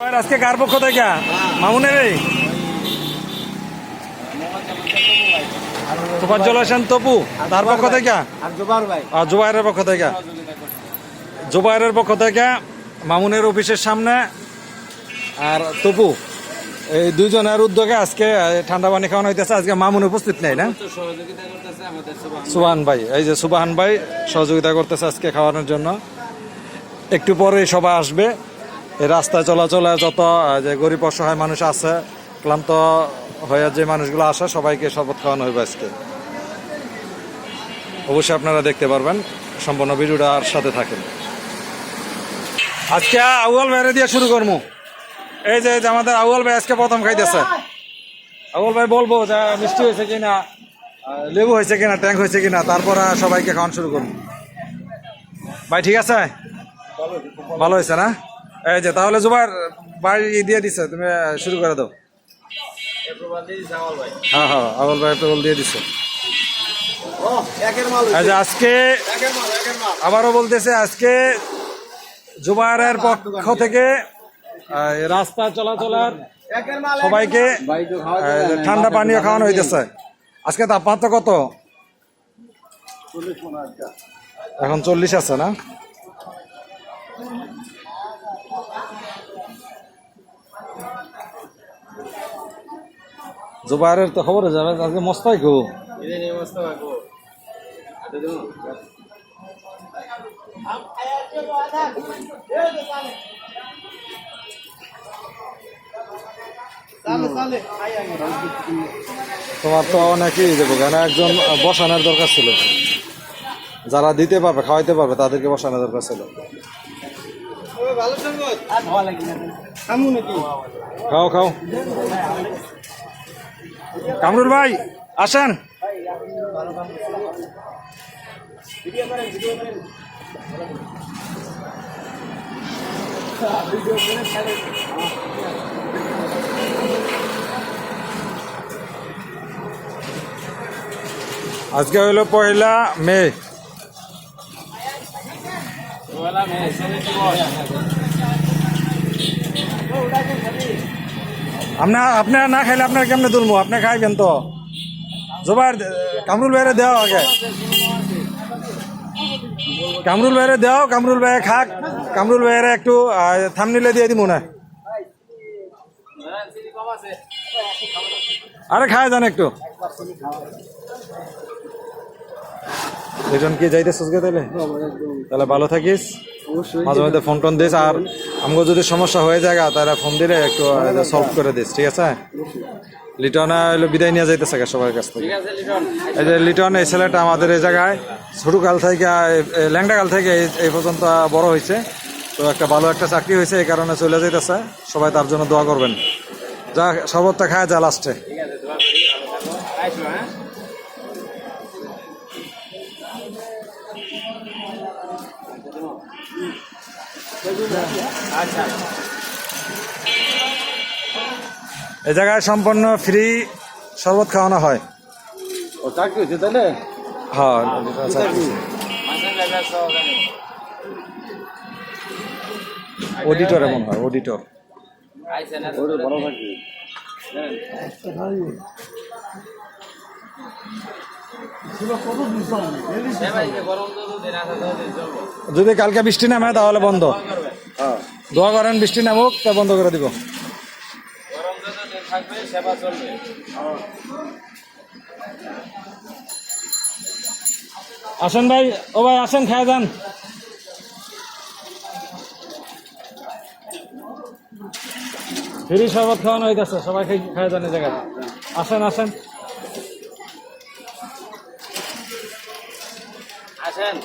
আজকে কার পক্ষ থেকে মামুনের তোফাজ্জল হোসেন তপু তার পক্ষ থেকে জুবাইরের পক্ষ থেকে জুবাইরের পক্ষ থেকে মামুনের অফিসের সামনে আর তপু এই দুইজনের উদ্যোগে আজকে ঠান্ডা পানি খাওয়ানো হইতেছে। আজকে মামুন উপস্থিত নেই না, সুবহান ভাই, এই যে সুবহান ভাই সহযোগিতা করতেছে আজকে খাওয়ানোর জন্য। একটু পরে সবাই আসবে। এই রাস্তায় চলাচলে যত যে গরিব অসহায় মানুষ আছে, ক্লান্ত হয়ে যে মানুষগুলো আসে, সবাইকে শপথ খাওয়ানো হইবে আজকে। অবশ্যই আপনারা দেখতে পারবেন, সম্পূর্ণ ভিডিওটার সাথে থাকেন। আজকে আউয়াল ভাইরে দিয়ে শুরু করবো। এই যে আমাদের আউয়াল ভাই আজকে প্রথম খাইতেছে। আউয়াল ভাই বলবো যে মিষ্টি হয়েছে কিনা, লেবু হয়েছে কিনা, ট্যাঙ্ক হয়েছে কিনা, তারপর সবাইকে খাওয়ানো শুরু করবো। ভাই ঠিক আছে, ভালো হয়েছে না? এই যে তাহলে জুবাইর ভাই দিয়ে দিছে, তুমি শুরু করে দাও। হ্যাঁ হ্যাঁ, আউয়াল ভাই অ্যাপ্রুভাল দিয়ে দিছে। আজকে আবারও বলতেছে, আজকে জুবাইরের পক্ষ থেকে রাস্তা চলাচলের সবাইকে ঠান্ডা পানীয় খাওয়ানো হইতেছে। আজকে তাপমাত্রা কত? এখন 40 আছে না? জুবাইরের তো খবর যাবে আজকে মস্তাই গো। তোমার তো অনেকেই দেবো, কেন একজন বসানোর দরকার ছিল, যারা দিতে পারবে খাওয়াইতে পারবে তাদেরকে বসানোর দরকার ছিল। খাও খাও, কামরুল ভাই আসেন। আজকে হইল 1 মে। আপনার না খাইলে আপনার কেমনে তুলবো? আপনি খাইবেন তো। জুবাইর কামরুল ভাইরে দেও আগে, কামরুল ভাইরে দেও, কামরুল ভাই খাক। কামরুল ভাইরে একটু থামনিলে দিয়ে দিব না। আরে খায় যান একটু। দুজন কি যাইতেছিস গে? তাহলে ভালো থাকিস, মাঝে মাঝে ফোন টোন দিস। আর আমাকে যদি সমস্যা হয়ে যায় তাহলে ফোন দিলে একটু সলভ করে দিস, ঠিক আছে? লিটন বিদায় নিয়ে যাইতেছে সবার কাছ থেকে। এই যে লিটন, এই ছেলেটা আমাদের এই জায়গায় ছোটকাল থেকে, ল্যাংটাকাল থেকে এই পর্যন্ত বড় হয়েছে। তো একটা ভালো একটা চাকরি হয়েছে, এই কারণে চলে যাইতেছে। সবাই তার জন্য দোয়া করবেন। যা শরবতটা খায় যা লাস্টে। এই জায়গায় সম্পূর্ণ ফ্রি শরবত খাওয়ানো হয়। হ্যাঁ, অডিটর এমন হয়, অডিটর। যদি কালকে বৃষ্টি নামে তাহলে বন্ধ। দোয়া করেন বৃষ্টি নামুক, তা বন্ধ করে দিব। আসেন ভাই, ও ভাই আসেন, খায় যান। ফ্রি শরবত খাওয়ানো হইতেছে, সবাই খায় যান এই জায়গায়। আসেন আসেন আসেন।